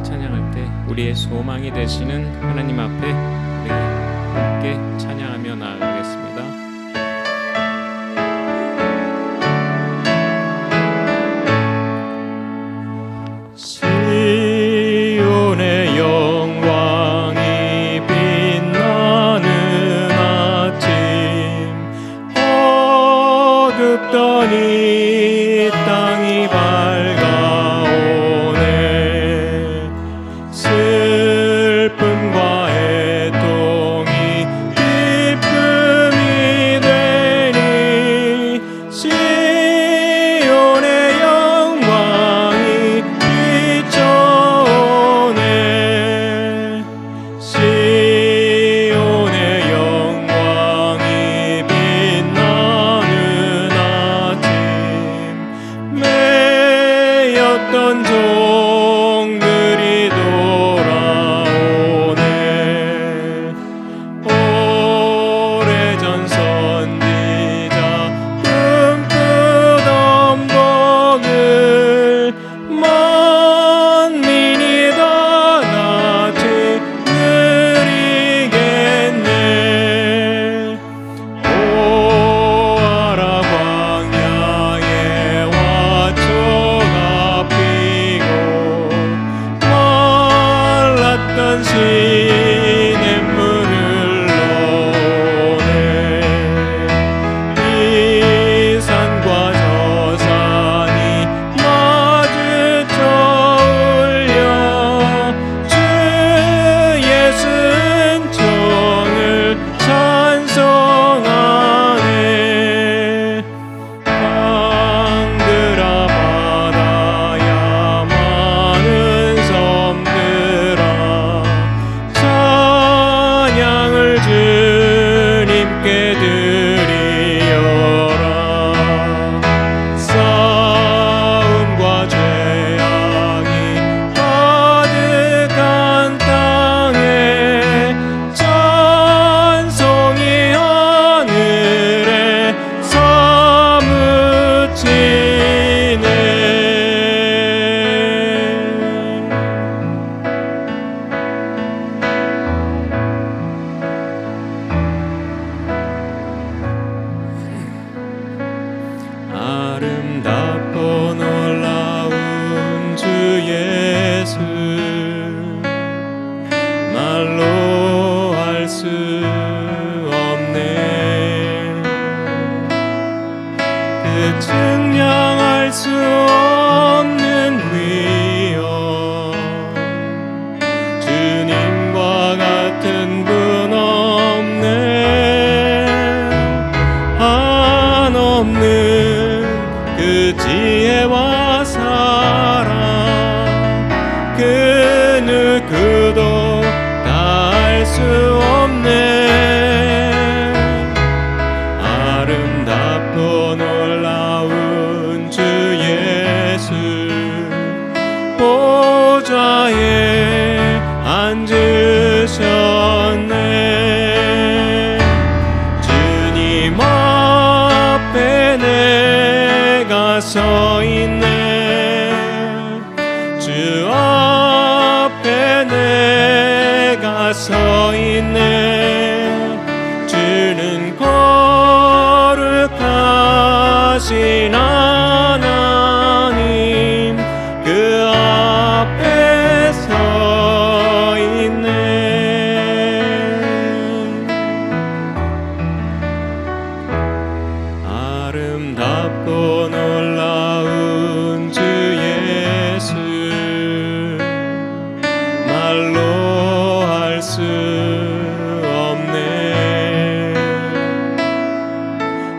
찬양할 때 우리의 소망이 되시는 하나님 앞에 우리 함께 찬양하며 나아가겠습니다. 시온의 영광이 빛나는 아침, 어둡던 이 땅이 밝아오네. 슬픔과 애통이 기쁨이 되니 시온의 영광이 비춰오네. 시온의 영광이 빛나는 아침, 매였던 종들이 돌아오네. 오래전 선지자 꿈꾸던 복을 만민이 다 같이 누리겠네. 보아라 광야에 화초가 피고 말랐던 시냇물을 흘러오네. 이 산과 저 산이 마주쳐 울려 주 예수 은총을 찬송하네. 강들아 바다야 많은 섬들아 찬양을 주님께 드리어라. 싸움과 죄악이 가득한 땅에 찬송이 하늘에 사무치네. 아름답고 놀라운 주 예수, 말로 할 수 없네. 그 증량할 수 없는 위엄, 주님과 같은 분 없네. 한없는 그 지혜와 사랑, 그 누구도 다 알 수 없네. 아름답고 놀라운 주 예수, 보좌에 앉으셨네. 주님 앞에 내가 서 있네. 주 앞에 내가 서 있네. 주는 거룩하신 하나님, 그 앞에 서 있네. 아름답고 놀라운 주 예수, 말로 할 수 없네.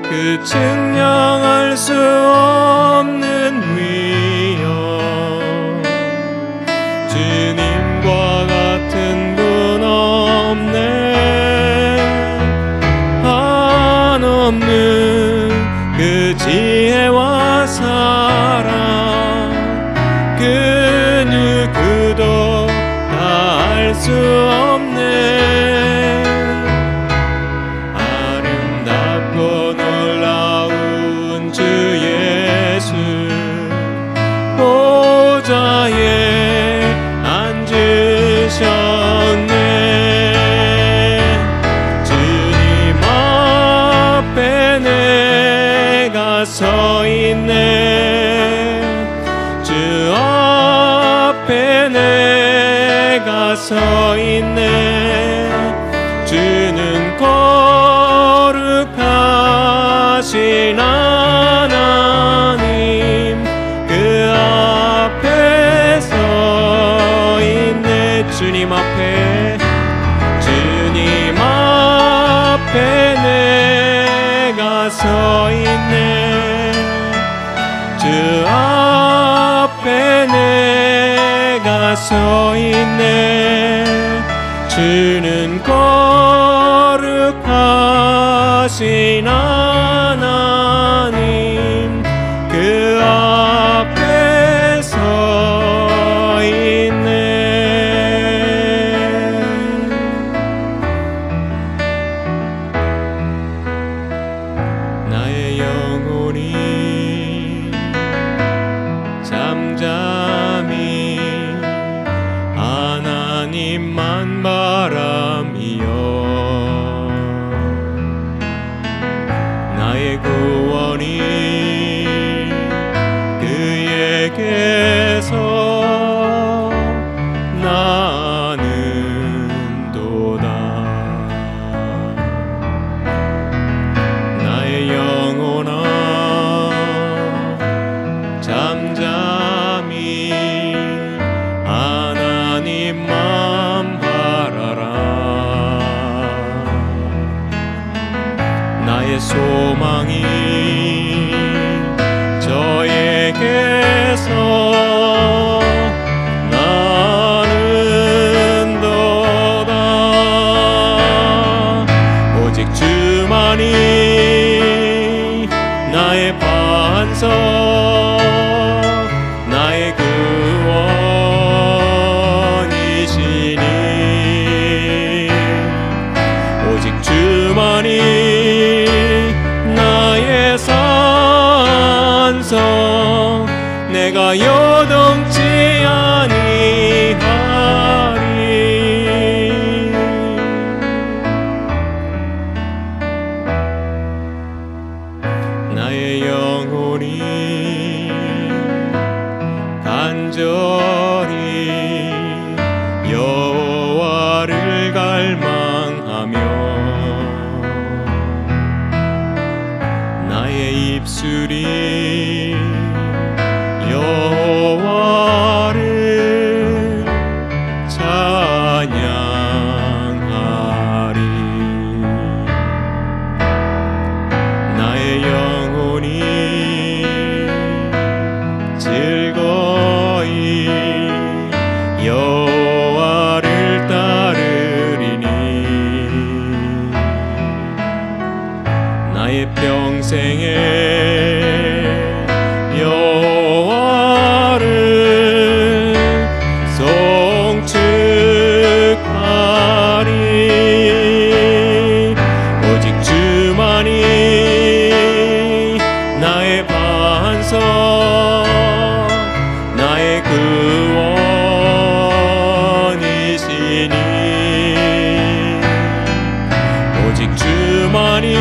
그 증량할 수 없는 위엄, 주님과 같은 분 없네. 한없는 그 지혜와 사랑, 그 누구도 다 알 수 없네. 아름답고 놀라운 주 예수, 내가 서 있네. 주 앞에 내가 서 있네. 주는 거룩하신 하나님 그 앞에 서 있네. 주님 앞에 내가 서 있네. 주 앞에 내가 서 있네. 주는 거룩하신 하나님 그 앞에 서 있네. 나의 영혼이 잠잠히 하나님만 바람이여. 나의 구원이 그에게서 나는도다. 나의 영혼아 잠잠히 하나님만 바라라. 나의 소망이 저에게서 나는도다. 오직 주만이 나의 반석 나의 구원이시니. 오직 주만이 나의 산성 내가 요동치 아니하리. 나의 영혼이 간절히 여호와를 갈망하며 나의 입술이 여호와를 찬양하리. 나의 영혼이 즐거이 여호와를 따르리니. 나의 평생에 여호와를 송축하리. 오직 주만이 나의 반석 나의 구원이시니. 오직 주만이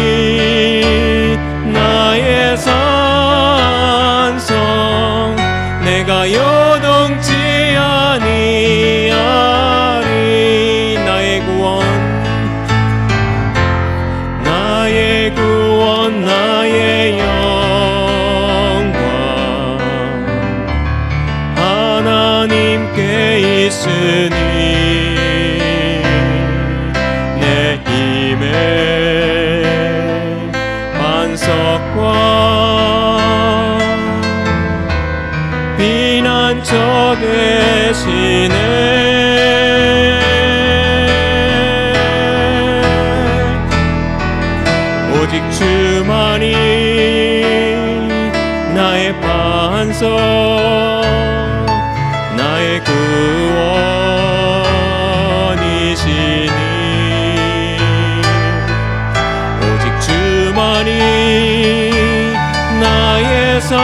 나의 산성 내가 요동치 아니하리. 나의 구원 나의 영광 하나님께 있으니. 내 힘의 반석과 피난처 되시네. 오직 주만이 나의 반석 나의 구원이시니. 오직 주만이 나의 산성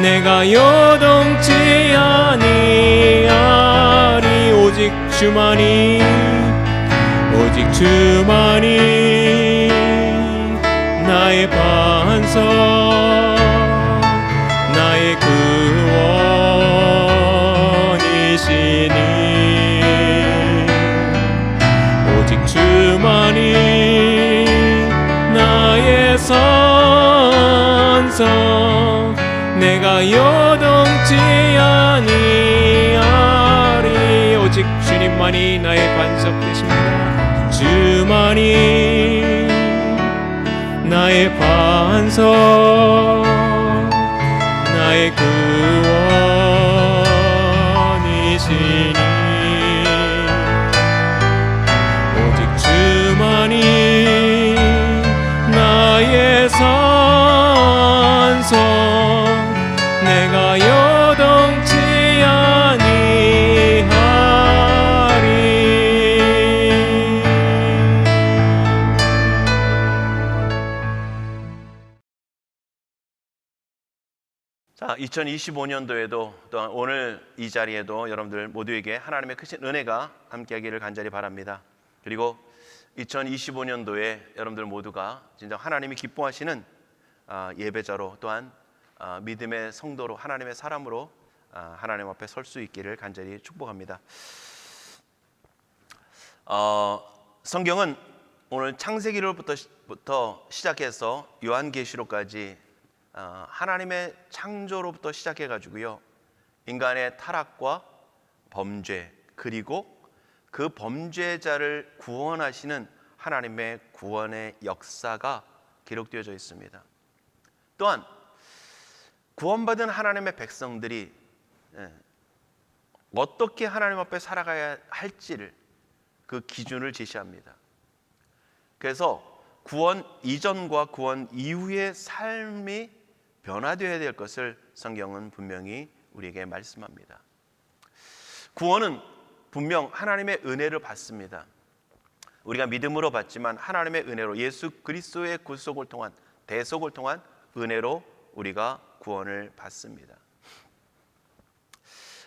내가 요동치 아니하리. 오직 주만이 나의 반석 나의 구원이시니 오직 주만이 나의 산성 내가 요동치 아니하리 오직 주님만이 나의 반석 되십니다. 주만이 나의 반석 나의 구원이시니 오직 주만이 나의 산성 내가 요동치 아니하리. 자, 2025년도에도 또한 오늘 이 자리에도 여러분들 모두에게 하나님의 크신 은혜가 함께하기를 간절히 바랍니다. 그리고 2025년도에 여러분들 모두가 진정 하나님이 기뻐하시는 예배자로 또한 믿음의 성도로 하나님의 사람으로 하나님 앞에 설 수 있기를 간절히 축복합니다. 성경은 오늘 창세기로부터 시작해서 요한계시록까지 하나님의 창조로부터 시작해가지고요 인간의 타락과 범죄 그리고 그 범죄자를 구원하시는 하나님의 구원의 역사가 기록되어져 있습니다. 또한 구원받은 하나님의 백성들이 어떻게 하나님 앞에 살아가야 할지를 그 기준을 제시합니다. 그래서 구원 이전과 구원 이후의 삶이 변화되어야 될 것을 성경은 분명히 우리에게 말씀합니다. 구원은 분명 하나님의 은혜를 받습니다. 우리가 믿음으로 받지만 하나님의 은혜로 예수 그리스도의 구속을 통한 대속을 통한 은혜로 우리가 구원을 받습니다.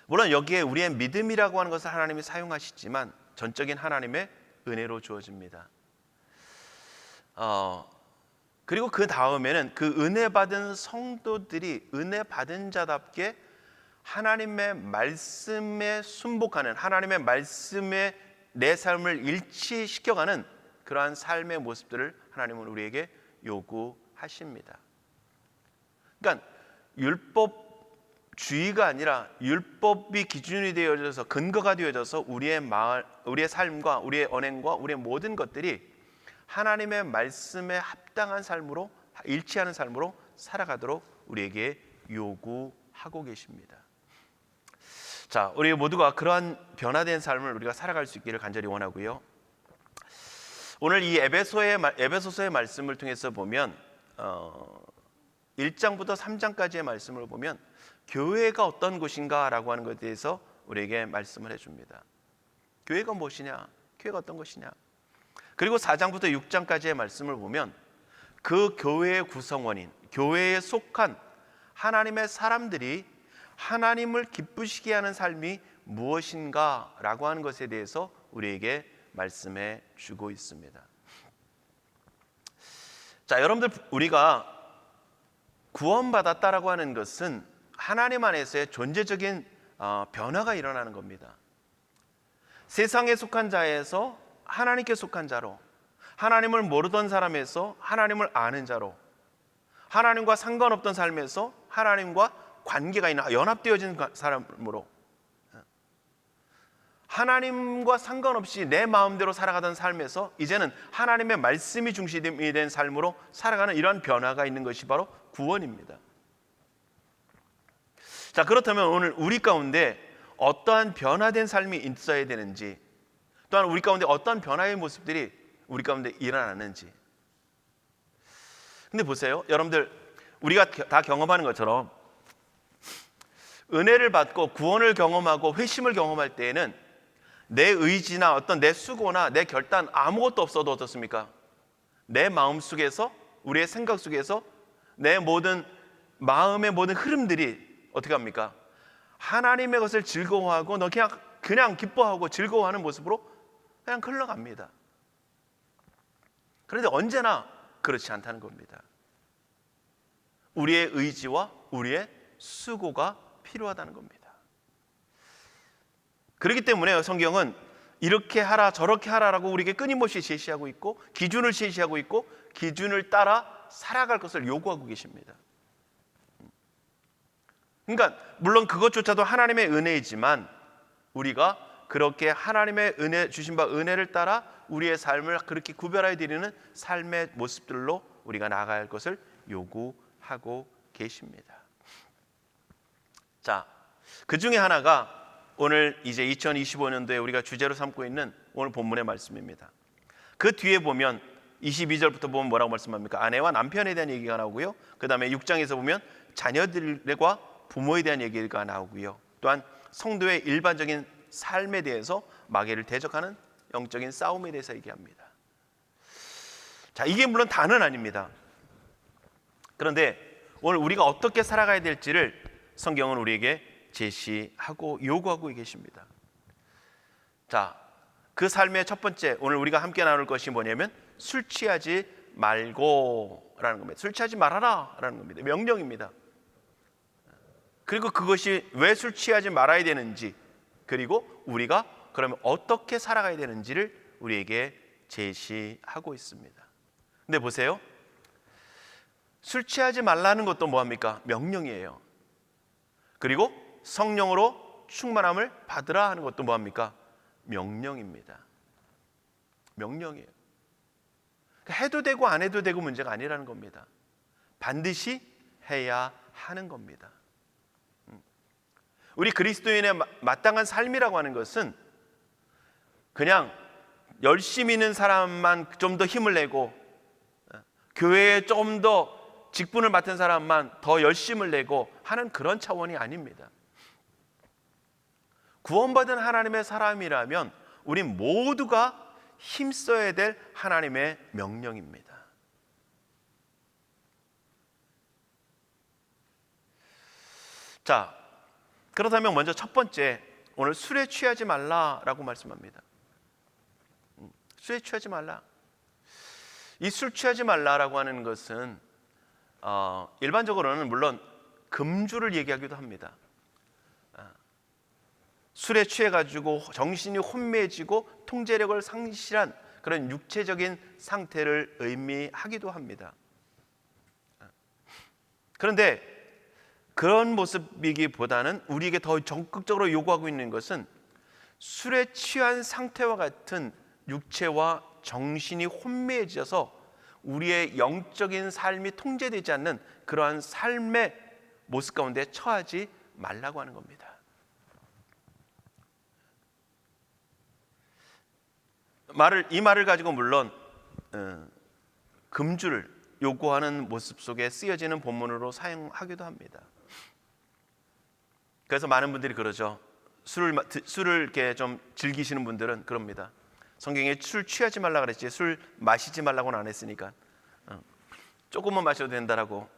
물론 여기에 우리의 믿음이라고 하는 것을 하나님이 사용하시지만 전적인 하나님의 은혜로 주어집니다. 그리고 그 다음에는 그 은혜 받은 성도들이 은혜 받은 자답게 하나님의 말씀에 순복하는 하나님의 말씀에 내 삶을 일치시켜가는 그러한 삶의 모습들을 하나님은 우리에게 요구하십니다. 그러니까 율법주의가 아니라 율법이 기준이 되어져서 근거가 되어져서 우리의 삶과 우리의 언행과 우리의 모든 것들이 하나님의 말씀에 합당한 삶으로 일치하는 삶으로 살아가도록 우리에게 요구하고 계십니다. 자, 우리 모두가 그러한 변화된 삶을 우리가 살아갈 수 있기를 간절히 원하고요. 오늘 이 에베소서의 말씀을 통해서 보면 1장부터 3장까지의 말씀을 보면 교회가 어떤 곳인가라고 하는 것에 대해서 우리에게 말씀을 해줍니다. 교회가 무엇이냐? 교회가 어떤 것이냐? 그리고 4장부터 6장까지의 말씀을 보면 그 교회의 구성원인 교회에 속한 하나님의 사람들이 하나님을 기쁘시게 하는 삶이 무엇인가 라고 하는 것에 대해서 우리에게 말씀해 주고 있습니다. 자, 여러분들 우리가 구원받았다라고 하는 것은 하나님 안에서의 존재적인 변화가 일어나는 겁니다. 세상에 속한 자에서 하나님께 속한 자로, 하나님을 모르던 사람에서 하나님을 아는 자로, 하나님과 상관없던 삶에서 하나님과 관계가 있는 연합되어진 사람으로, 하나님과 상관없이 내 마음대로 살아가던 삶에서 이제는 하나님의 말씀이 중심이 된 삶으로 살아가는 이러한 변화가 있는 것이 바로 구원입니다. 자, 그렇다면 오늘 우리 가운데 어떠한 변화된 삶이 있어야 되는지, 또한 우리 가운데 어떤 변화의 모습들이 우리 가운데 일어나는지. 근데 보세요, 여러분들 우리가 다 경험하는 것처럼 은혜를 받고 구원을 경험하고 회심을 경험할 때에는 내 의지나 어떤 내 수고나 내 결단 아무것도 없어도 어떻습니까? 내 마음 속에서, 우리의 생각 속에서 내 모든 마음의 모든 흐름들이 어떻게 합니까? 하나님의 것을 즐거워하고 너 그냥 기뻐하고 즐거워하는 모습으로 그냥 흘러갑니다. 그런데 언제나 그렇지 않다는 겁니다. 우리의 의지와 우리의 수고가 필요하다는 겁니다. 그렇기 때문에 성경은 이렇게 하라 저렇게 하라라고 우리에게 끊임없이 제시하고 있고 기준을 제시하고 있고 기준을 따라 살아갈 것을 요구하고 계십니다. 그러니까 물론 그것조차도 하나님의 은혜이지만 우리가 그렇게 하나님의 은혜 주신 바 은혜를 따라 우리의 삶을 그렇게 구별하여 드리는 삶의 모습들로 우리가 나아갈 것을 요구하고 계십니다. 자, 그 중에 하나가 오늘 이제 2025년도에 우리가 주제로 삼고 있는 오늘 본문의 말씀입니다. 그 뒤에 보면 22절부터 보면 뭐라고 말씀합니까? 아내와 남편에 대한 얘기가 나오고요. 그 다음에 6장에서 보면 자녀들과 부모에 대한 얘기가 나오고요. 또한 성도의 일반적인 삶에 대해서 마귀를 대적하는 영적인 싸움에 대해서 얘기합니다. 자, 이게 물론 다는 아닙니다. 그런데 오늘 우리가 어떻게 살아가야 될지를 성경은 우리에게 제시하고 요구하고 계십니다. 자, 그 삶의 첫 번째 오늘 우리가 함께 나눌 것이 뭐냐면 술 취하지 말고라는 겁니다. 술 취하지 말아라라는 겁니다. 명령입니다. 그리고 그것이 왜 술 취하지 말아야 되는지, 그리고 우리가 그러면 어떻게 살아가야 되는지를 우리에게 제시하고 있습니다. 근데 보세요. 술 취하지 말라는 것도 뭐합니까? 명령이에요. 그리고 성령으로 충만함을 받으라 하는 것도 뭐합니까? 명령입니다. 명령이에요. 그러니까 해도 되고 안 해도 되고 문제가 아니라는 겁니다. 반드시 해야 하는 겁니다. 우리 그리스도인의 마땅한 삶이라고 하는 것은 그냥 열심히 있는 사람만 좀 더 힘을 내고 교회에 좀 더 직분을 맡은 사람만 더 열심을 내고 하는 그런 차원이 아닙니다. 구원받은 하나님의 사람이라면 우리 모두가 힘써야 될 하나님의 명령입니다. 자, 그렇다면 먼저 첫 번째, 오늘 술에 취하지 말라라고 말씀합니다. 술에 취하지 말라. 이 술 취하지 말라라고 하는 것은 일반적으로는 물론 금주를 얘기하기도 합니다. 술에 취해가지고 정신이 혼미해지고 통제력을 상실한 그런 육체적인 상태를 의미하기도 합니다. 그런데 그런 모습이기보다는 우리에게 더 적극적으로 요구하고 있는 것은 술에 취한 상태와 같은 육체와 정신이 혼미해져서 우리의 영적인 삶이 통제되지 않는 그러한 삶의 모습 가운데 처하지 말라고 하는 겁니다. 이 말을 가지고 물론 금주를 요구하는 모습 속에 쓰여지는 본문으로 사용하기도 합니다. 그래서 많은 분들이 그러죠. 술을 이렇게 좀 즐기시는 분들은 그럽니다. 성경에 술 취하지 말라 그랬지 술 마시지 말라고는 안 했으니까 조금만 마셔도 된다라고.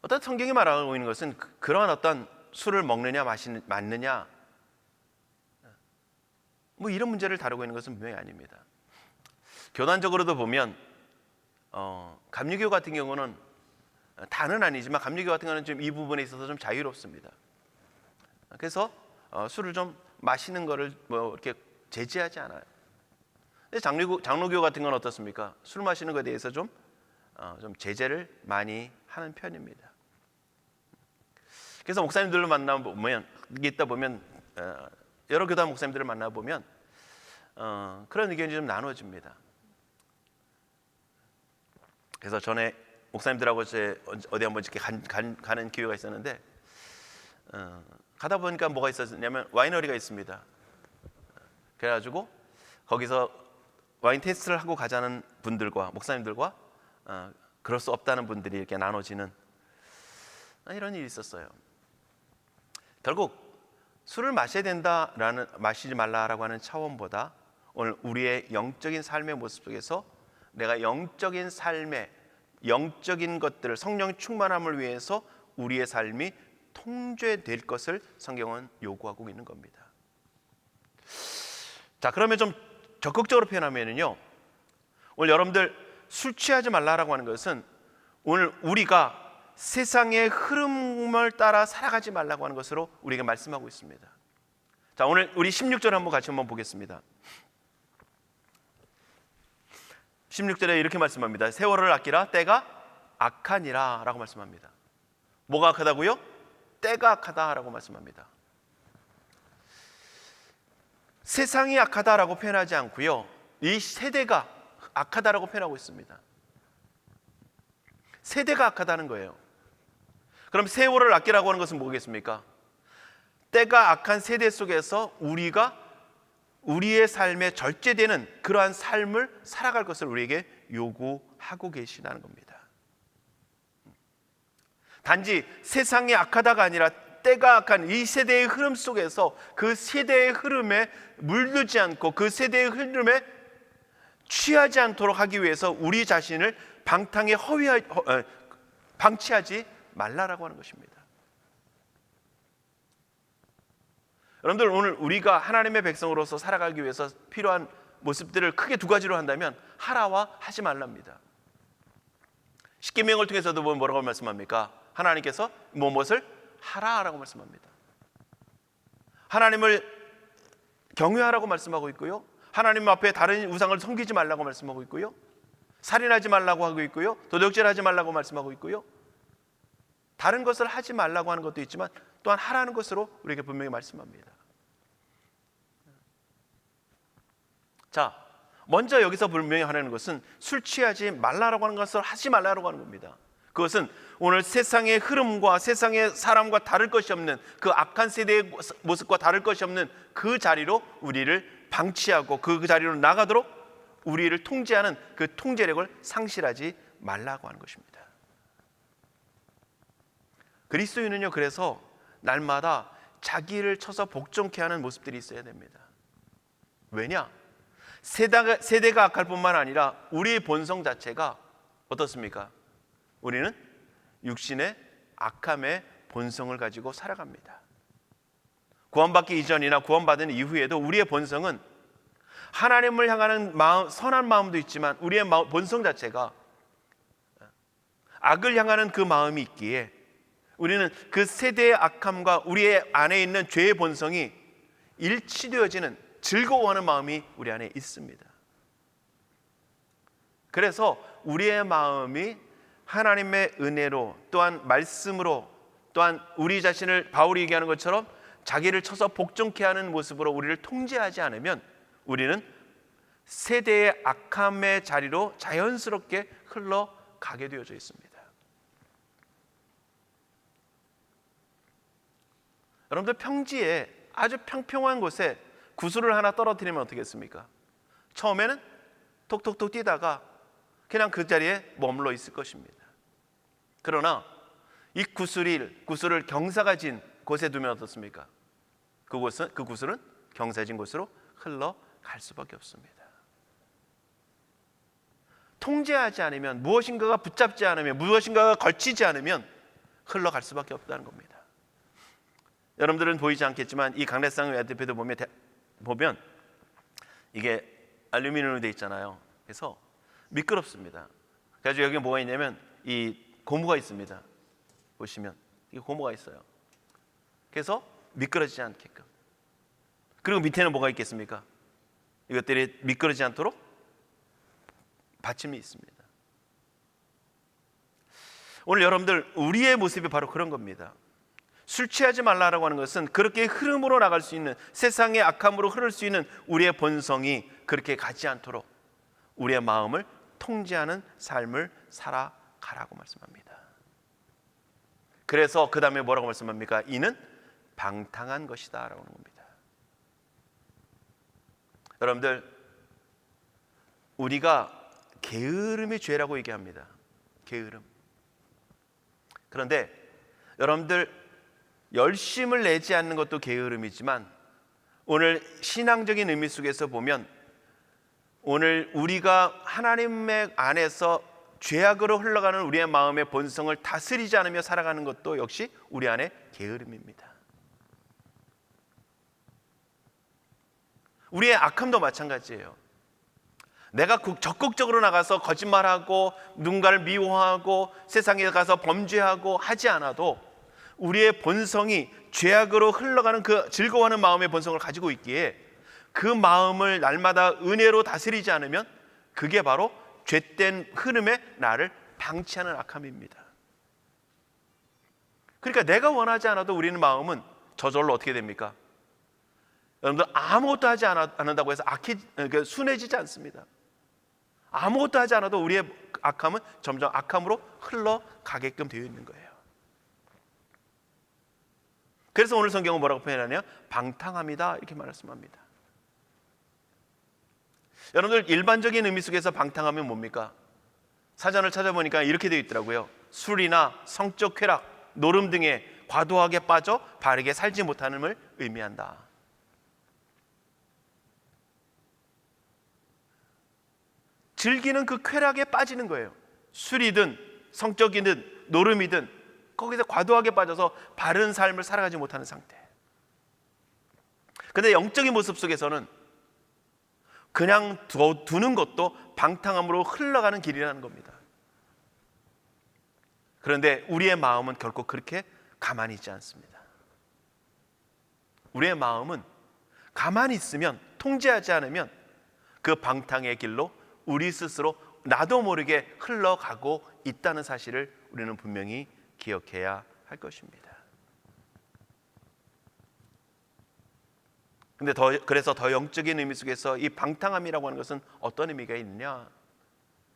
어떤 성경이 말하고 있는 것은 그러한 어떤 술을 먹느냐 마느냐 뭐 이런 문제를 다루고 있는 것은 분명히 아닙니다. 교단적으로도 보면 감리교 같은 경우는 다는 아니지만 감리교 같은 경우는 좀 이 부분에 있어서 좀 자유롭습니다. 그래서 술을 좀 마시는 거를 뭐 이렇게 제지하지 않아요. 근데 장로교 같은 건 어떻습니까? 술 마시는 것에 대해서 좀 제재를 많이 하는 편입니다. 그래서 목사님들을 만나보면 여러 교단 목사님들을 만나보면 그런 의견이 좀 나눠집니다. 그래서 전에 목사님들하고 어디 한번 이렇게 가는 기회가 있었는데 가다 보니까 뭐가 있었냐면 와이너리가 있습니다. 그래가지고 거기서 와인 테스트를 하고 가자는 분들과 목사님들과 그럴 수 없다는 분들이 이렇게 나눠지는 이런 일이 있었어요. 결국 술을 마셔야 된다라는 마시지 말라라고 하는 차원보다 오늘 우리의 영적인 삶의 모습 속에서 내가 영적인 삶의 영적인 것들을 성령 충만함을 위해서 우리의 삶이 통제될 것을 성경은 요구하고 있는 겁니다. 자, 그러면 좀 적극적으로 표현하면요, 오늘 여러분들 술 취하지 말라라고 하는 것은 오늘 우리가 세상의 흐름을 따라 살아가지 말라고 하는 것으로 우리에게 말씀하고 있습니다. 자, 오늘 우리 16절 같이 한번 보겠습니다. 16절에 이렇게 말씀합니다. 세월을 아끼라 때가 악하니라 라고 말씀합니다. 뭐가 악하다고요? 때가 악하다라고 말씀합니다. 세상이 악하다라고 표현하지 않고요, 이 세대가 악하다라고 표현하고 있습니다. 세대가 악하다는 거예요. 그럼 세월을 아끼라고 하는 것은 뭐겠습니까? 때가 악한 세대 속에서 우리가 우리의 삶에 절제되는 그러한 삶을 살아갈 것을 우리에게 요구하고 계시다는 겁니다. 단지 세상이 악하다가 아니라 때가 악한 이 세대의 흐름 속에서 그 세대의 흐름에 물들지 않고 그 세대의 흐름에 취하지 않도록 하기 위해서 우리 자신을 방치하지 말라라고 하는 것입니다. 여러분들, 오늘 우리가 하나님의 백성으로서 살아가기 위해서 필요한 모습들을 크게 두 가지로 한다면 하라와 하지 말랍니다. 십계명을 통해서도 뭐라고 말씀합니까? 하나님께서 무엇을 하라라고 말씀합니다. 하나님을 경외하라고 말씀하고 있고요, 하나님 앞에 다른 우상을 섬기지 말라고 말씀하고 있고요, 살인하지 말라고 하고 있고요, 도둑질하지 말라고 말씀하고 있고요, 다른 것을 하지 말라고 하는 것도 있지만 또한 하라는 것으로 우리에게 분명히 말씀합니다. 자, 먼저 여기서 분명히 하는 것은 술 취하지 말라라고 하는 것을 하지 말라라고 하는 겁니다. 그것은 오늘 세상의 흐름과 세상의 사람과 다를 것이 없는 그 악한 세대의 모습과 다를 것이 없는 그 자리로 우리를 방치하고 그 자리로 나가도록 우리를 통제하는 그 통제력을 상실하지 말라고 하는 것입니다. 그리스도인은요, 그래서 날마다 자기를 쳐서 복종케 하는 모습들이 있어야 됩니다. 왜냐? 세대가 악할 뿐만 아니라 우리의 본성 자체가 어떻습니까? 우리는 육신의 악함의 본성을 가지고 살아갑니다. 구원받기 이전이나 구원받은 이후에도 우리의 본성은 하나님을 향하는 마음, 선한 마음도 있지만 우리의 본성 자체가 악을 향하는 그 마음이 있기에 우리는 그 세대의 악함과 우리의 안에 있는 죄의 본성이 일치되어지는 즐거워하는 마음이 우리 안에 있습니다. 그래서 우리의 마음이 하나님의 은혜로 또한 말씀으로 또한 우리 자신을 바울이 얘기하는 것처럼 자기를 쳐서 복종케 하는 모습으로 우리를 통제하지 않으면 우리는 세대의 악함의 자리로 자연스럽게 흘러가게 되어져 있습니다. 여러분들, 평지에 아주 평평한 곳에 구슬을 하나 떨어뜨리면 어떻겠습니까? 처음에는 톡톡톡 뛰다가 그냥 그 자리에 머물러 있을 것입니다. 그러나 이 구슬을 경사가 진 곳에 두면 어떻습니까? 그 구슬은 경사진 곳으로 흘러갈 수밖에 없습니다. 통제하지 않으면, 무엇인가가 붙잡지 않으면, 무엇인가가 걸치지 않으면 흘러갈 수밖에 없다는 겁니다. 여러분들은 보이지 않겠지만 이 강례상 외화대표도 보면 이게 알루미늄으로 되어 있잖아요. 그래서 미끄럽습니다. 그래서 여기 뭐가 있냐면 이 고무가 있습니다. 보시면 이 고무가 있어요. 그래서 미끄러지지 않게끔. 그리고 밑에는 뭐가 있겠습니까? 이것들이 미끄러지지 않도록 받침이 있습니다. 오늘 여러분들, 우리의 모습이 바로 그런 겁니다. 술 취하지 말라라고 하는 것은 그렇게 흐름으로 나갈 수 있는, 세상의 악함으로 흐를 수 있는 우리의 본성이 그렇게 가지 않도록 우리의 마음을 통제하는 삶을 살아가라고 말씀합니다. 그래서 그 다음에 뭐라고 말씀합니까? 이는 방탕한 것이다 라고 하는 겁니다. 여러분들, 우리가 게으름이 죄라고 얘기합니다. 게으름. 그런데 여러분들, 열심을 내지 않는 것도 게으름이지만 오늘 신앙적인 의미 속에서 보면 오늘 우리가 하나님의 안에서 죄악으로 흘러가는 우리의 마음의 본성을 다스리지 않으며 살아가는 것도 역시 우리 안에 게으름입니다. 우리의 악함도 마찬가지예요. 내가 적극적으로 나가서 거짓말하고 누군가를 미워하고 세상에 가서 범죄하고 하지 않아도 우리의 본성이 죄악으로 흘러가는 그 즐거워하는 마음의 본성을 가지고 있기에 그 마음을 날마다 은혜로 다스리지 않으면 그게 바로 죄된 흐름에 나를 방치하는 악함입니다. 그러니까 내가 원하지 않아도 우리는 마음은 저절로 어떻게 됩니까? 여러분들 아무것도 하지 않는다고 해서 순해지지 않습니다. 아무것도 하지 않아도 우리의 악함은 점점 악함으로 흘러가게끔 되어 있는 거예요. 그래서 오늘 성경은 뭐라고 표현하냐? 방탕함이다 이렇게 말씀합니다. 여러분들 일반적인 의미 속에서 방탕하면 뭡니까? 사전을 찾아보니까 이렇게 되어 있더라고요. 술이나 성적 쾌락, 노름 등에 과도하게 빠져 바르게 살지 못함을 의미한다. 즐기는 그 쾌락에 빠지는 거예요. 술이든 성적이든 노름이든 거기서 과도하게 빠져서 바른 삶을 살아가지 못하는 상태. 그런데 영적인 모습 속에서는 그냥 두는 것도 방탕함으로 흘러가는 길이라는 겁니다. 그런데 우리의 마음은 결코 그렇게 가만히 있지 않습니다. 우리의 마음은 가만히 있으면, 통제하지 않으면 그 방탕의 길로 우리 스스로 나도 모르게 흘러가고 있다는 사실을 우리는 분명히 기억해야 할 것입니다. 그래서 더 영적인 의미 속에서 이 방탕함이라고 하는 것은 어떤 의미가 있느냐?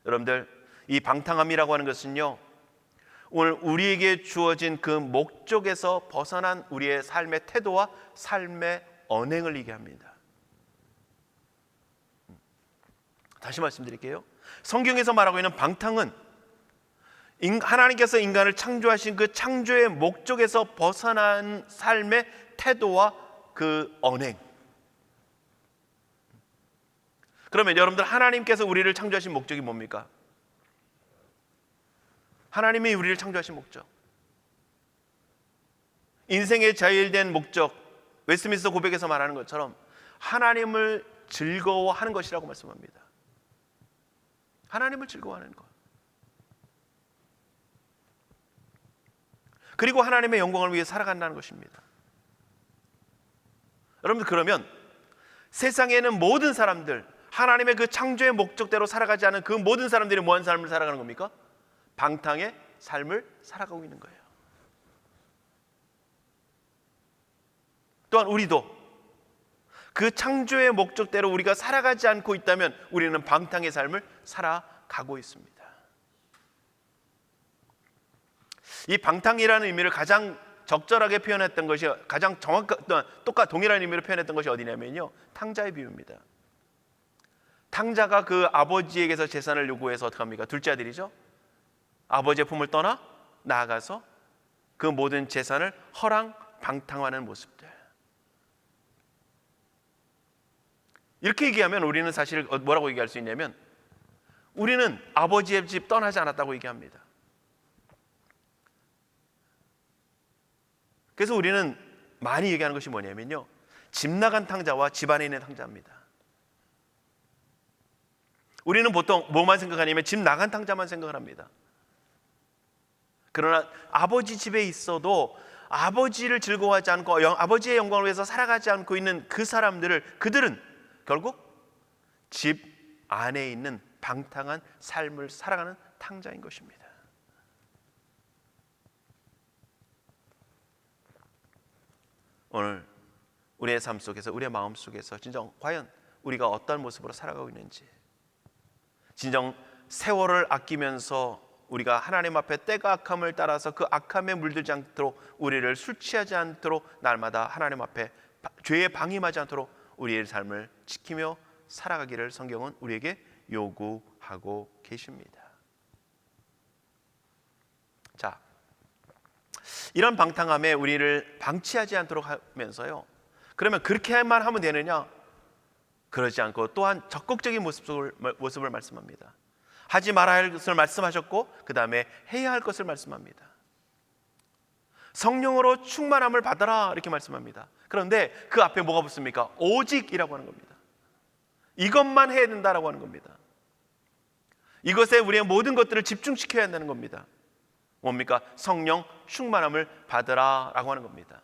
여러분들, 이 방탕함이라고 하는 것은요, 오늘 우리에게 주어진 그 목적에서 벗어난 우리의 삶의 태도와 삶의 언행을 얘기합니다. 다시 말씀드릴게요. 성경에서 말하고 있는 방탕은 하나님께서 인간을 창조하신 그 창조의 목적에서 벗어난 삶의 태도와 그 언행. 그러면 여러분들, 하나님께서 우리를 창조하신 목적이 뭡니까? 하나님이 우리를 창조하신 목적, 인생의 제일된 목적, 웨스트민스터 고백에서 말하는 것처럼 하나님을 즐거워하는 것이라고 말씀합니다. 하나님을 즐거워하는 것, 그리고 하나님의 영광을 위해 살아간다는 것입니다. 여러분들, 그러면 세상에는 모든 사람들, 하나님의 그 창조의 목적대로 살아가지 않은 그 모든 사람들이 뭐한 삶을 살아가는 겁니까? 방탕의 삶을 살아가고 있는 거예요. 또한 우리도 그 창조의 목적대로 우리가 살아가지 않고 있다면 우리는 방탕의 삶을 살아가고 있습니다. 이 방탕이라는 의미를 가장 적절하게 표현했던 것이, 가장 동일한 의미로 표현했던 것이 어디냐면요, 탕자의 비유입니다. 탕자가 그 아버지에게서 재산을 요구해서 어떻게 합니까? 둘째 아들이죠. 아버지의 품을 떠나 나아가서 그 모든 재산을 허랑방탕하는 모습들. 이렇게 얘기하면 우리는 사실 뭐라고 얘기할 수 있냐면, 우리는 아버지의 집 떠나지 않았다고 얘기합니다. 그래서 우리는 많이 얘기하는 것이 뭐냐면요, 집 나간 탕자와 집 안에 있는 탕자입니다. 우리는 보통 뭐만 생각하냐면 집 나간 탕자만 생각을 합니다. 그러나 아버지 집에 있어도 아버지를 즐거워하지 않고 아버지의 영광을 위해서 살아가지 않고 있는 그 사람들을, 그들은 결국 집 안에 있는 방탕한 삶을 살아가는 탕자인 것입니다. 오늘 우리의 삶 속에서, 우리의 마음 속에서 진정 과연 우리가 어떤 모습으로 살아가고 있는지, 진정 세월을 아끼면서 우리가 하나님 앞에 때가 악함을 따라서 그 악함에 물들지 않도록, 우리를 술 취하지 않도록 날마다 하나님 앞에 죄에 방임하지 않도록 우리의 삶을 지키며 살아가기를 성경은 우리에게 요구하고 계십니다. 자, 이런 방탕함에 우리를 방치하지 않도록 하면서요, 그러면 그렇게만 하면 되느냐? 그러지 않고 또한 적극적인 모습을 말씀합니다. 하지 말아야 할 것을 말씀하셨고, 그 다음에 해야 할 것을 말씀합니다. 성령으로 충만함을 받아라 이렇게 말씀합니다. 그런데 그 앞에 뭐가 붙습니까? 오직이라고 하는 겁니다. 이것만 해야 된다라고 하는 겁니다. 이것에 우리의 모든 것들을 집중시켜야 한다는 겁니다. 뭡니까? 성령 충만함을 받으라 라고 하는 겁니다.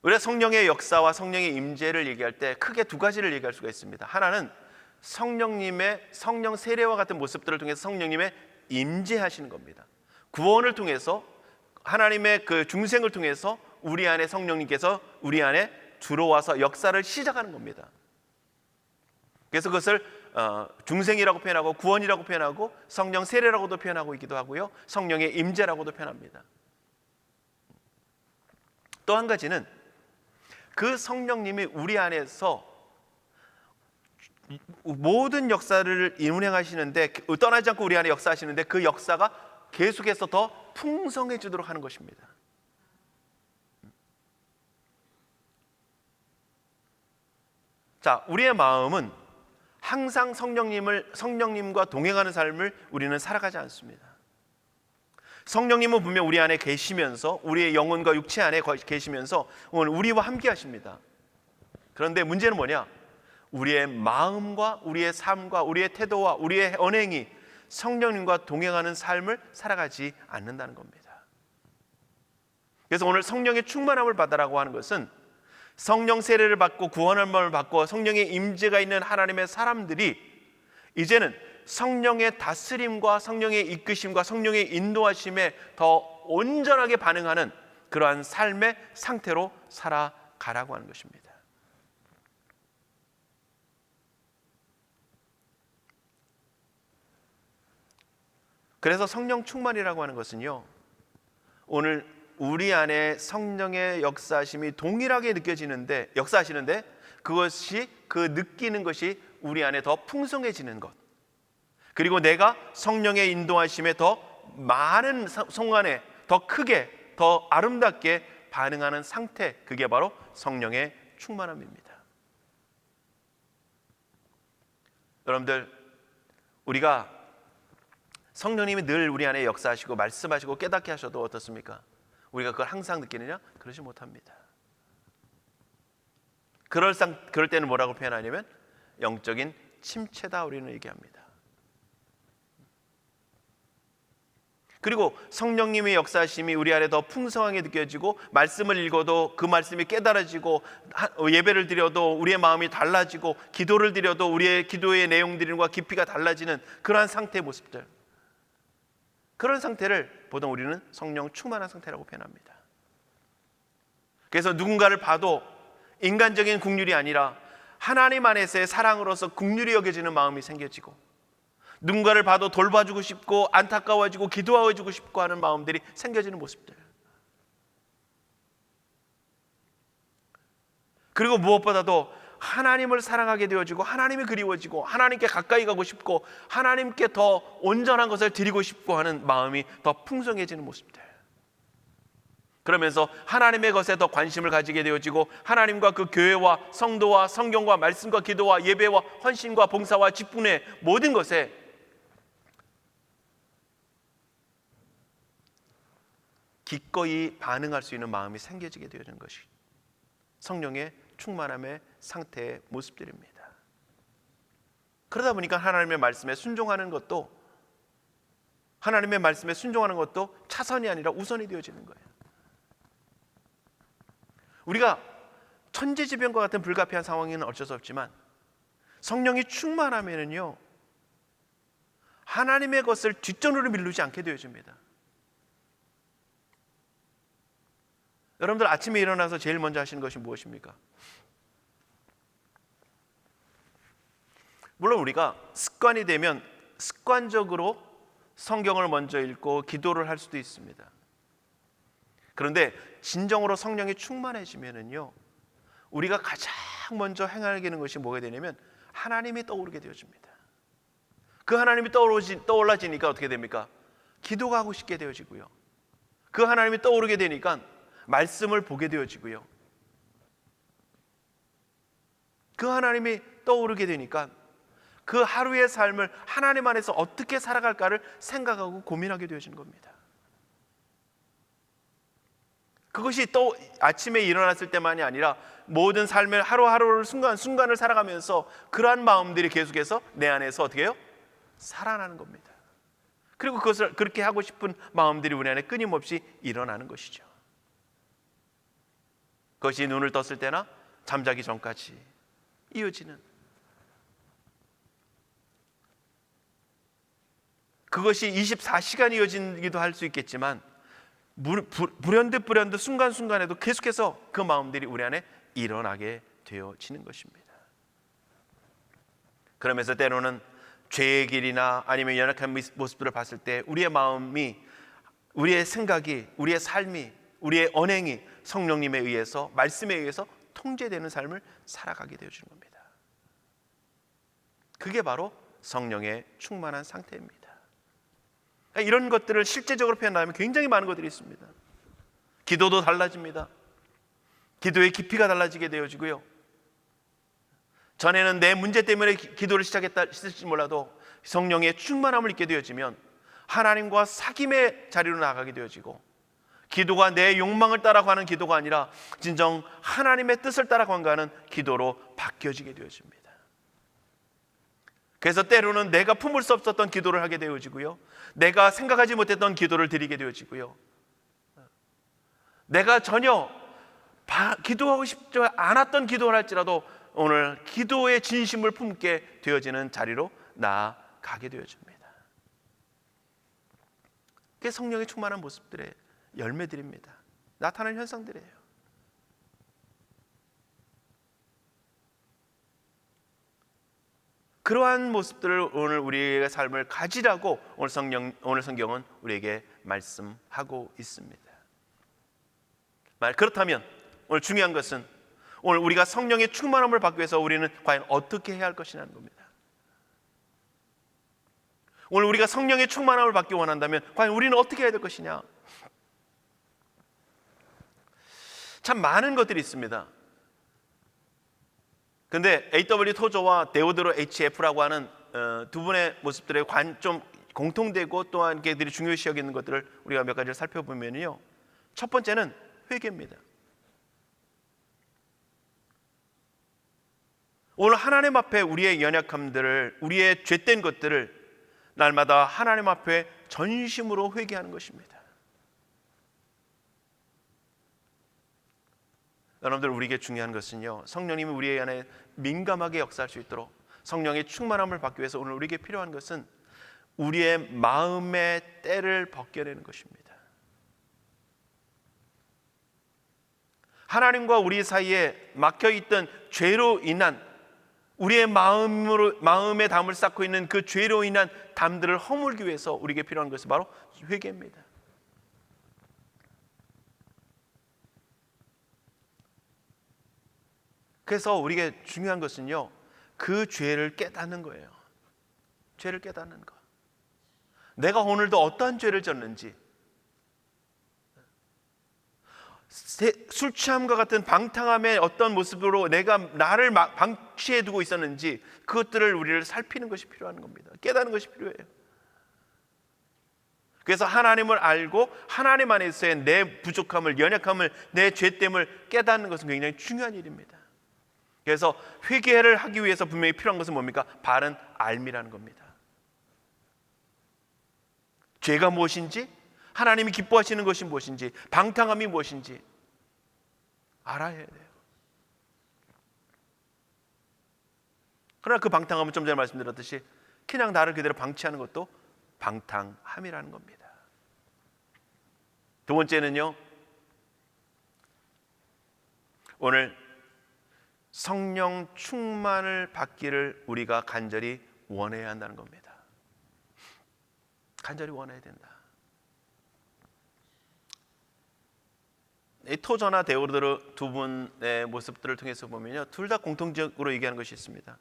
우리가 성령의 역사와 성령의 임재를 얘기할 때 크게 두 가지를 얘기할 수가 있습니다. 하나는 성령님의 성령 세례와 같은 모습들을 통해서 성령님의 임재하시는 겁니다. 구원을 통해서 하나님의 그 중생을 통해서 우리 안에 성령님께서 우리 안에 들어와서 역사를 시작하는 겁니다. 그래서 그것을 중생이라고 표현하고 구원이라고 표현하고 성령 세례라고도 표현하고 있기도 하고요, 성령의 임재라고도 표현합니다. 또 한 가지는 그 성령님이 우리 안에서 모든 역사를 운행하시는데, 떠나지 않고 우리 안에 역사하시는데 그 역사가 계속해서 더 풍성해지도록 하는 것입니다. 자, 우리의 마음은 항상 성령님과 동행하는 삶을 우리는 살아가지 않습니다. 성령님은 분명 우리 안에 계시면서 우리의 영혼과 육체 안에 계시면서 오늘 우리와 함께 하십니다. 그런데 문제는 뭐냐? 우리의 마음과 우리의 삶과 우리의 태도와 우리의 언행이 성령님과 동행하는 삶을 살아가지 않는다는 겁니다. 그래서 오늘 성령의 충만함을 받으라고 하는 것은 성령 세례를 받고 구원함을 받고 성령의 임재가 있는 하나님의 사람들이 이제는 성령의 다스림과 성령의 이끄심과 성령의 인도하심에 더 온전하게 반응하는 그러한 삶의 상태로 살아가라고 하는 것입니다. 그래서 성령 충만이라고 하는 것은요, 오늘 우리 안에 성령의 역사하심이 동일하게 느껴지는데, 역사하시는데 그것이 그 느끼는 것이 우리 안에 더 풍성해지는 것, 그리고 내가 성령의 인도하심에 더 많은 성안에 더 크게 더 아름답게 반응하는 상태, 그게 바로 성령의 충만함입니다. 여러분들, 우리가 성령님이 늘 우리 안에 역사하시고 말씀하시고 깨닫게 하셔도 어떻습니까? 우리가 그걸 항상 느끼느냐? 그러지 못합니다. 그럴 때는 뭐라고 표현하냐면 영적인 침체다 우리는 얘기합니다. 그리고 성령님의 역사심이 우리 안에 더 풍성하게 느껴지고 말씀을 읽어도 그 말씀이 깨달아지고 예배를 드려도 우리의 마음이 달라지고 기도를 드려도 우리의 기도의 내용들과 깊이가 달라지는 그러한 상태의 모습들, 그런 상태를 보통 우리는 성령 충만한 상태라고 표현합니다. 그래서 누군가를 봐도 인간적인 국률이 아니라 하나님 안에서의 사랑으로서 국률이 여겨지는 마음이 생겨지고, 누군가를 봐도 돌봐주고 싶고 안타까워지고 기도해주고 싶고 하는 마음들이 생겨지는 모습들, 그리고 무엇보다도 하나님을 사랑하게 되어지고 하나님이 그리워지고 하나님께 가까이 가고 싶고 하나님께 더 온전한 것을 드리고 싶고 하는 마음이 더 풍성해지는 모습들, 그러면서 하나님의 것에 더 관심을 가지게 되어지고 하나님과 그 교회와 성도와 성경과 말씀과 기도와 예배와 헌신과 봉사와 직분의 모든 것에 기꺼이 반응할 수 있는 마음이 생겨지게 되어지는 것이 성령의 충만함의 상태의 모습들입니다. 그러다 보니까 하나님의 말씀에 순종하는 것도 차선이 아니라 우선이 되어지는 거예요. 우리가 천재지변과 같은 불가피한 상황에는 어쩔 수 없지만 성령이 충만하면은요, 하나님의 것을 뒷전으로 미루지 않게 되어집니다. 여러분들 아침에 일어나서 제일 먼저 하시는 것이 무엇입니까? 물론 우리가 습관이 되면 습관적으로 성경을 먼저 읽고 기도를 할 수도 있습니다. 그런데 진정으로 성령이 충만해지면은요, 우리가 가장 먼저 행하게 되는 것이 뭐가 되냐면 하나님이 떠오르게 되어집니다. 그 하나님이 떠올라지니까 어떻게 됩니까? 기도가 하고 싶게 되어지고요, 그 하나님이 떠오르게 되니까 말씀을 보게 되어지고요, 그 하나님이 떠오르게 되니까 그 하루의 삶을 하나님 안에서 어떻게 살아갈까를 생각하고 고민하게 되어지는 겁니다. 그것이 또 아침에 일어났을 때만이 아니라 모든 삶의 하루하루를 순간순간을 살아가면서 그러한 마음들이 계속해서 내 안에서 어떻게 해요? 살아나는 겁니다. 그리고 그것을 그렇게 하고 싶은 마음들이 우리 안에 끊임없이 일어나는 것이죠. 그것이 눈을 떴을 때나 잠자기 전까지 이어지는, 그것이 24시간 이어지기도 할 수 있겠지만 불현듯 순간순간에도 계속해서 그 마음들이 우리 안에 일어나게 되어지는 것입니다. 그러면서 때로는 죄의 길이나 아니면 연약한 모습들을 봤을 때 우리의 마음이, 우리의 생각이, 우리의 삶이, 우리의 언행이 성령님에 의해서, 말씀에 의해서 통제되는 삶을 살아가게 되어주는 겁니다. 그게 바로 성령의 충만한 상태입니다. 이런 것들을 실제적으로 표현하면 굉장히 많은 것들이 있습니다. 기도도 달라집니다. 기도의 깊이가 달라지게 되어지고요. 전에는 내 문제 때문에 기도를 시작했을지 몰라도 성령의 충만함을 잊게 되어지면 하나님과 사귐의 자리로 나가게 되어지고, 기도가 내 욕망을 따라가는 기도가 아니라 진정 하나님의 뜻을 따라가는 기도로 바뀌어지게 되어집니다. 그래서 때로는 내가 품을 수 없었던 기도를 하게 되어지고요, 내가 생각하지 못했던 기도를 드리게 되어지고요, 내가 전혀 기도하고 싶지 않았던 기도를 할지라도 오늘 기도의 진심을 품게 되어지는 자리로 나아가게 되어집니다. 그게 성령의 충만한 모습들의 열매들입니다. 나타나는 현상들이에요. 그러한 모습들을 오늘 우리의 삶을 가지라고 오늘 성경은 우리에게 말씀하고 있습니다. 그렇다면 오늘 중요한 것은 오늘 우리가 성령의 충만함을 받기 위해서 우리는 과연 어떻게 해야 할 것이냐는 겁니다. 오늘 우리가 성령의 충만함을 받기 원한다면 과연 우리는 어떻게 해야 될 것이냐? 참 많은 것들이 있습니다. 근데 A.W. 토저와 데오드로 H.F라고 하는 두 분의 모습들의 좀 공통되고 또한 그들이 중요시 여기는 것들을 우리가 몇 가지를 살펴보면요, 첫 번째는 회개입니다. 오늘 하나님 앞에 우리의 연약함들을, 우리의 죄된 것들을 날마다 하나님 앞에 전심으로 회개하는 것입니다. 여러분들, 우리에게 중요한 것은요, 성령님이 우리 안에 민감하게 역사할 수 있도록 성령의 충만함을 받기 위해서 오늘 우리에게 필요한 것은 우리의 마음의 때를 벗겨내는 것입니다. 하나님과 우리 사이에 막혀있던 죄로 인한, 우리의 마음에 담을 쌓고 있는 그 죄로 인한 담들을 허물기 위해서 우리에게 필요한 것은 바로 회개입니다. 그래서 우리에게 중요한 것은요, 그 죄를 깨닫는 거예요. 죄를 깨닫는 것. 내가 오늘도 어떠한 죄를 졌는지, 술 취함과 같은 방탕함의 어떤 모습으로 내가 나를 방치해 두고 있었는지, 그것들을 우리를 살피는 것이 필요한 겁니다. 깨닫는 것이 필요해요. 그래서 하나님을 알고 하나님 안에서의 내 부족함을, 연약함을, 내 죄됨을 깨닫는 것은 굉장히 중요한 일입니다. 그래서 회개를 하기 위해서 분명히 필요한 것은 뭡니까? 바른 알미라는 겁니다. 죄가 무엇인지, 하나님이 기뻐하시는 것이 무엇인지, 방탕함이 무엇인지 알아야 돼요. 그러나 그 방탕함은 좀 전에 말씀드렸듯이 그냥 나를 그대로 방치하는 것도 방탕함이라는 겁니다. 두 번째는요, 오늘 성령 충만을 받기를 우리가 간절히 원해야 한다는 겁니다. 간절히 원해야 된다. 이 토저나 데오드로 두 분의 모습들을 통해서 보면요, 둘 다 공통적으로 얘기하는 것이 있습니다.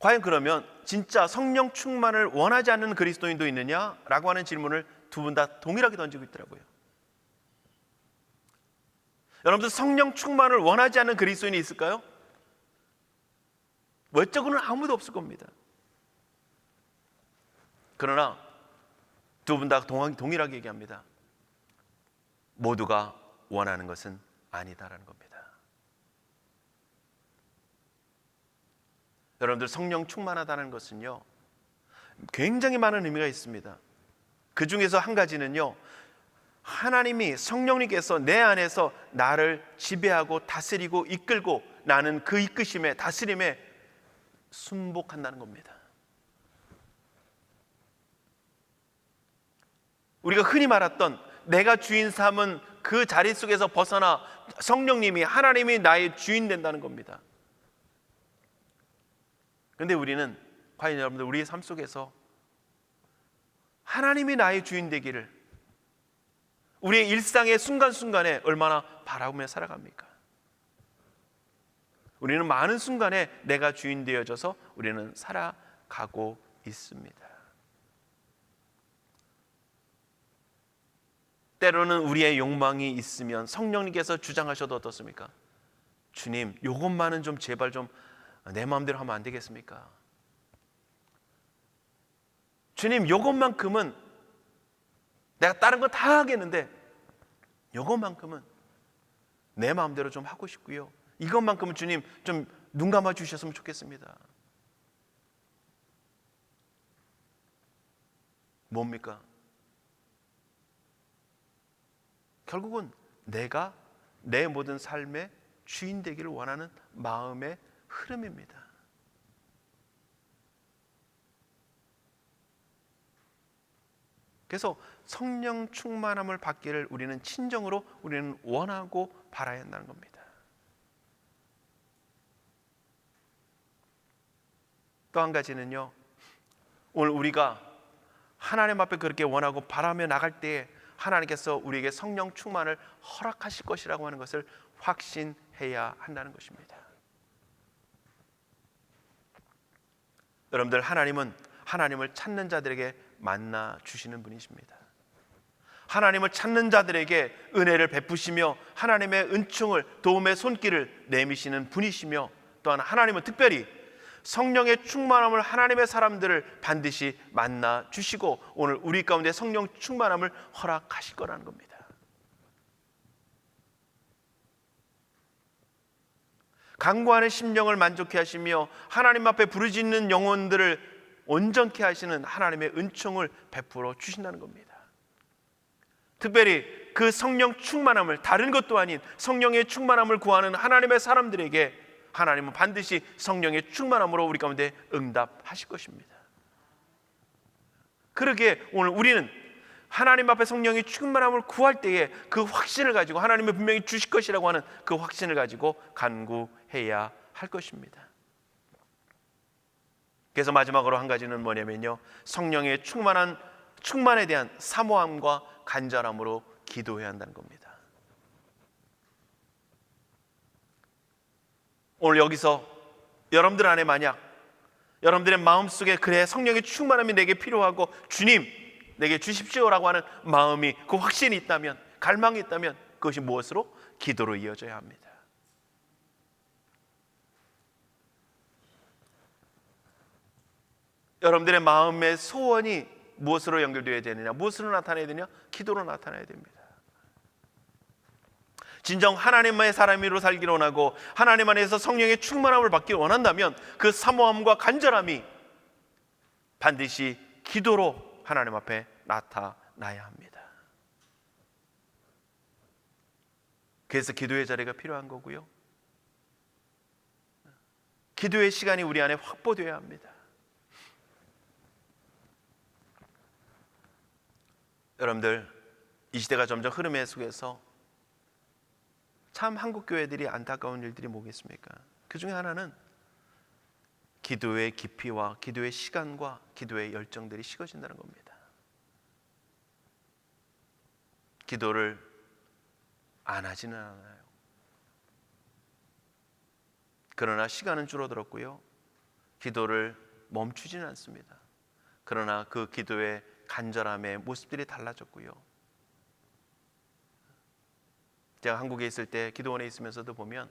과연 그러면 진짜 성령 충만을 원하지 않는 그리스도인도 있느냐라고 하는 질문을 두 분 다 동일하게 던지고 있더라고요. 여러분들, 성령 충만을 원하지 않는 그리스도인이 있을까요? 외적으로는 아무도 없을 겁니다. 그러나 두 분 다 동일하게 얘기합니다. 모두가 원하는 것은 아니다라는 겁니다. 여러분들, 성령 충만하다는 것은요, 굉장히 많은 의미가 있습니다. 그 중에서 한 가지는요, 하나님이, 성령님께서 내 안에서 나를 지배하고 다스리고 이끌고, 나는 그 이끄심에, 다스림에 순복한다는 겁니다. 우리가 흔히 말했던 내가 주인 삼은 그 자리 속에서 벗어나 성령님이, 하나님이 나의 주인 된다는 겁니다. 그런데 우리는 과연 여러분들, 우리의 삶 속에서 하나님이 나의 주인 되기를 우리의 일상의 순간순간에 얼마나 바라보며 살아갑니까? 우리는 많은 순간에 내가 주인 되어져서 우리는 살아가고 있습니다. 때로는 우리의 욕망이 있으면 성령님께서 주장하셔도 어떻습니까? 주님, 이것만은 좀 제발 좀 내 마음대로 하면 안 되겠습니까? 주님, 이것만큼은 내가 다른 거 다 하겠는데 이것만큼은 내 마음대로 좀 하고 싶고요, 이것만큼은 주님 좀 눈 감아 주셨으면 좋겠습니다. 뭡니까? 결국은 내가 내 모든 삶의 주인 되기를 원하는 마음의 흐름입니다. 그래서 성령 충만함을 받기를 우리는 친정으로 우리는 원하고 바라야 한다는 겁니다. 또 한 가지는요, 오늘 우리가 하나님 앞에 그렇게 원하고 바라며 나갈 때에 하나님께서 우리에게 성령 충만을 허락하실 것이라고 하는 것을 확신해야 한다는 것입니다. 여러분들, 하나님은 하나님을 찾는 자들에게 만나 주시는 분이십니다. 하나님을 찾는 자들에게 은혜를 베푸시며 하나님의 은총을, 도움의 손길을 내미시는 분이시며, 또한 하나님은 특별히 성령의 충만함을 하나님의 사람들을 반드시 만나 주시고 오늘 우리 가운데 성령 충만함을 허락하실 거라는 겁니다. 간구하는 심령을 만족케 하시며 하나님 앞에 부르짖는 영혼들을 온전케 하시는 하나님의 은총을 베풀어 주신다는 겁니다. 특별히 그 성령 충만함을, 다른 것도 아닌 성령의 충만함을 구하는 하나님의 사람들에게 하나님은 반드시 성령의 충만함으로 우리 가운데 응답하실 것입니다. 그러기에 오늘 우리는 하나님 앞에 성령의 충만함을 구할 때에 그 확신을 가지고, 하나님이 분명히 주실 것이라고 하는 그 확신을 가지고 간구해야 할 것입니다. 그래서 마지막으로 한 가지는 뭐냐면요, 성령의 충만에 대한 사모함과 간절함으로 기도해야 한다는 겁니다. 오늘 여기서 여러분들 안에 만약 여러분들의 마음속에 그래 성령의 충만함이 내게 필요하고 주님 내게 주십시오라고 하는 마음이, 그 확신이 있다면, 갈망이 있다면 그것이 무엇으로? 기도로 이어져야 합니다. 여러분들의 마음의 소원이 무엇으로 연결되어야 되느냐, 무엇으로 나타나야 되느냐? 기도로 나타나야 됩니다. 진정 하나님의 사람으로 살기를 원하고 하나님 안에서 성령의 충만함을 받기를 원한다면 그 사모함과 간절함이 반드시 기도로 하나님 앞에 나타나야 합니다. 그래서 기도의 자리가 필요한 거고요, 기도의 시간이 우리 안에 확보되어야 합니다. 여러분들, 이 시대가 점점 흐름의 속에서 참 한국 교회들이 안타까운 일들이 뭐겠습니까? 그 중에 하나는 기도의 깊이와 기도의 시간과 기도의 열정들이 식어진다는 겁니다. 기도를 안 하지는 않아요. 그러나 시간은 줄어들었고요, 기도를 멈추지는 않습니다. 그러나 그 기도의 간절함의 모습들이 달라졌고요, 제가 한국에 있을 때 기도원에 있으면서도 보면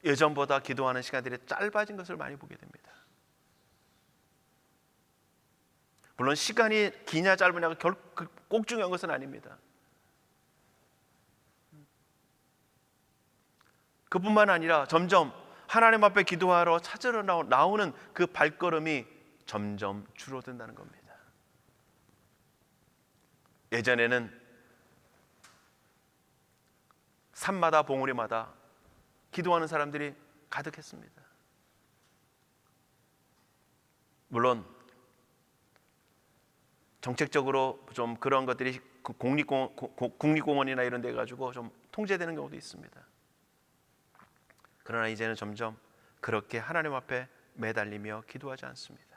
예전보다 기도하는 시간들이 짧아진 것을 많이 보게 됩니다. 물론 시간이 기냐 짧으냐가 꼭 중요한 것은 아닙니다. 그뿐만 아니라 점점 하나님 앞에 기도하러 찾으러 나오는 그 발걸음이 점점 줄어든다는 겁니다. 예전에는 산마다 봉우리마다 기도하는 사람들이 가득했습니다. 물론 정책적으로 좀 그런 것들이 국립공원이나 이런 데 가지고 좀 통제되는 경우도 있습니다. 그러나 이제는 점점 그렇게 하나님 앞에 매달리며 기도하지 않습니다.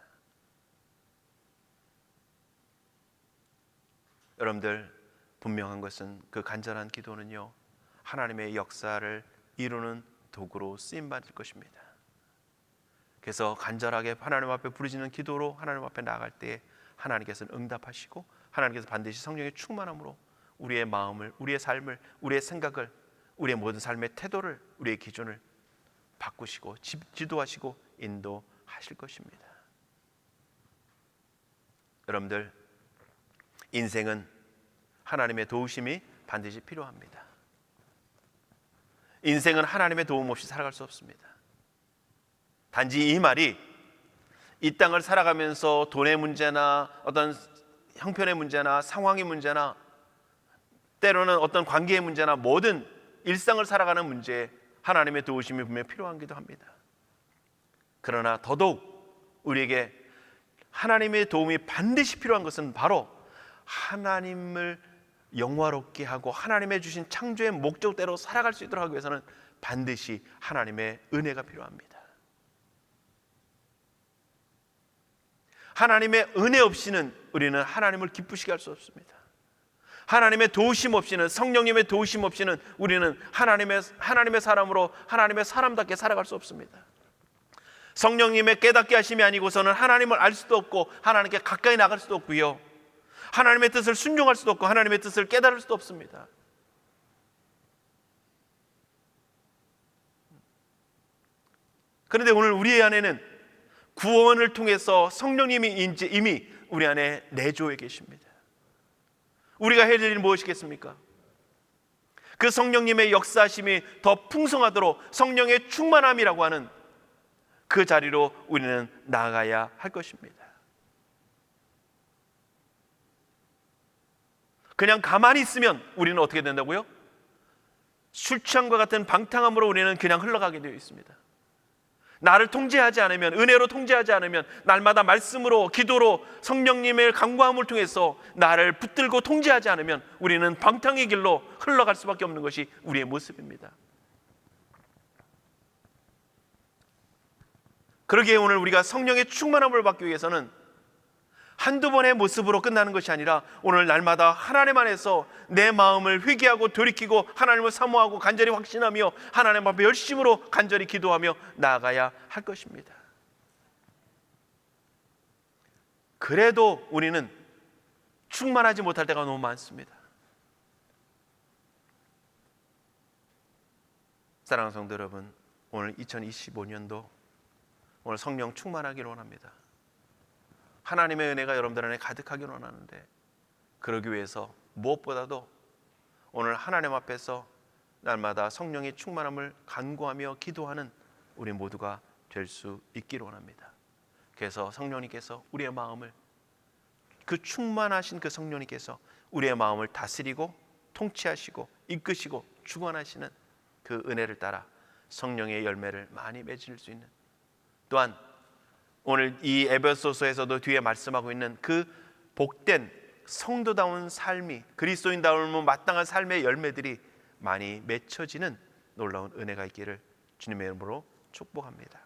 여러분들, 분명한 것은 그 간절한 기도는요, 하나님의 역사를 이루는 도구로 쓰임받을 것입니다. 그래서 간절하게 하나님 앞에 부르짖는 기도로 하나님 앞에 나아갈 때 하나님께서는 응답하시고 하나님께서 반드시 성령의 충만함으로 우리의 마음을, 우리의 삶을, 우리의 생각을, 우리의 모든 삶의 태도를, 우리의 기준을 바꾸시고 지도하시고 인도하실 것입니다. 여러분들, 인생은 하나님의 도우심이 반드시 필요합니다. 인생은 하나님의 도움 없이 살아갈 수 없습니다. 단지 이 말이 이 땅을 살아가면서 돈의 문제나 어떤 형편의 문제나 상황의 문제나 때로는 어떤 관계의 문제나 모든 일상을 살아가는 문제에 하나님의 도우심이 분명히 필요하기도 합니다. 그러나 더더욱 우리에게 하나님의 도움이 반드시 필요한 것은 바로 하나님을 영화롭게 하고 하나님의 주신 창조의 목적대로 살아갈 수 있도록 하기 위해서는 반드시 하나님의 은혜가 필요합니다. 하나님의 은혜 없이는 우리는 하나님을 기쁘시게 할 수 없습니다. 하나님의 도우심 없이는, 성령님의 도우심 없이는 우리는 하나님의 사람으로 하나님의 사람답게 살아갈 수 없습니다. 성령님의 깨닫게 하심이 아니고서는 하나님을 알 수도 없고 하나님께 가까이 나갈 수도 없고요, 하나님의 뜻을 순종할 수도 없고 하나님의 뜻을 깨달을 수도 없습니다. 그런데 오늘 우리 안에는 구원을 통해서 성령님이 이미 우리 안에 내주어 계십니다. 우리가 해야 될 일은 무엇이겠습니까? 그 성령님의 역사하심이 더 풍성하도록 성령의 충만함이라고 하는 그 자리로 우리는 나아가야 할 것입니다. 그냥 가만히 있으면 우리는 어떻게 된다고요? 술 취함과 같은 방탕함으로 우리는 그냥 흘러가게 되어 있습니다. 나를 통제하지 않으면, 은혜로 통제하지 않으면, 날마다 말씀으로, 기도로 성령님의 강구함을 통해서 나를 붙들고 통제하지 않으면 우리는 방탕의 길로 흘러갈 수밖에 없는 것이 우리의 모습입니다. 그러기에 오늘 우리가 성령의 충만함을 받기 위해서는 한두 번의 모습으로 끝나는 것이 아니라 오늘 날마다 하나님 안에서 내 마음을 회개하고 돌이키고 하나님을 사모하고 간절히 확신하며 하나님 앞에 열심으로 간절히 기도하며 나아가야 할 것입니다. 그래도 우리는 충만하지 못할 때가 너무 많습니다. 사랑하는 성도 여러분, 오늘 2025년도 오늘 성령 충만하기를 원합니다. 하나님의 은혜가 여러분들 안에 가득하기를 원하는데, 그러기 위해서 무엇보다도 오늘 하나님 앞에서 날마다 성령의 충만함을 간구하며 기도하는 우리 모두가 될 수 있기를 원합니다. 그래서 성령님께서 우리의 마음을, 그 충만하신 그 성령님께서 우리의 마음을 다스리고 통치하시고 이끄시고 주관하시는 그 은혜를 따라 성령의 열매를 많이 맺을 수 있는, 또한 오늘 이 에베소서에서도 뒤에 말씀하고 있는 그 복된 성도다운 삶이, 그리스도인다운 마땅한 삶의 열매들이 많이 맺혀지는 놀라운 은혜가 있기를 주님의 이름으로 축복합니다.